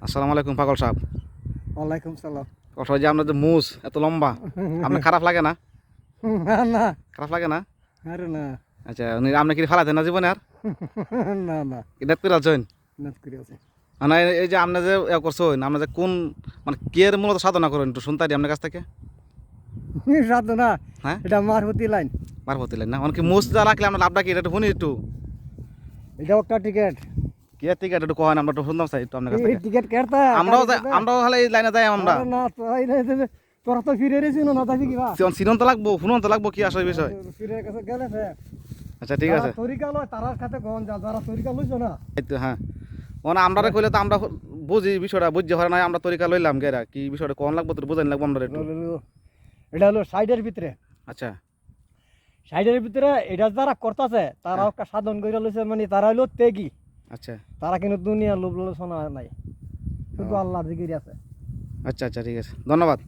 আসসালামু আলাইকুম পাগল সাহেব। ওয়ালাইকুম সালাম। পাগল সাহেব, যে আপনার যে মুজ এত লম্বা, আপনার খারাপ লাগে না? না না, খারাপ লাগে না? আরে না। আচ্ছা, আপনি কি ফালাতেন না জীবনে আর? না না, এটা করে আছেন নাচ করে আছে। মানে এই যে আপনি যে করছেন, আপনি যে কোন মানে কি এর মূলত সাধনা করেন একটু শুনতে পারি আপনার কাছ থেকে? সাধু না, হ্যাঁ, এটা মারফতি লাইন। মারফতি লাইন না? অনেক মুজ যা রাখলে আপনার লাভটা কি এটা একটু শুনি একটু। এটা একটা টিকিট। কি এর টিকিট একটু কহেন, আমরা একটু শুনতাম চাই একটু আপনার কাছ এই থেকে। টিকিট কাটতা আমরাও হলে এই লাইনে যাই আমরা। না তাই না, তোরা তো ফিরে রেছিস না যাবি কি বা চিনন তো লাগবো, শুনুন তো লাগবো কি আসলে বিষয়। ফিরে কাছে গেলে সে আচ্ছা ঠিক আছে, তরিকা লয় তারার কাছে গন যা, যারা তরিকা লইছো না। এই তো হ্যাঁ, মানে আমরা কইলে তো আমরা বুঝি বিষয়টা, বুঝতে হয় না, আমরা তরিকা লইলাম গেরা কি বিষয়টা কোন লাগবো তোর বুঝাই লাগবো আমরা একটু। এটা হলো সাইডের ভিতরে, আচ্ছা সাইডের ভিতরে এটা যারা করতেছে তারা একটা সাধন করে লইছে, মানে তারা হলো ত্যাগী। আচ্ছা তারা কিন্তু দুনিয়ার লোভ লালসা নাই, শুধু ও। আল্লাহর জিকির আছে। আচ্ছা আচ্ছা ঠিক আছে, ধন্যবাদ।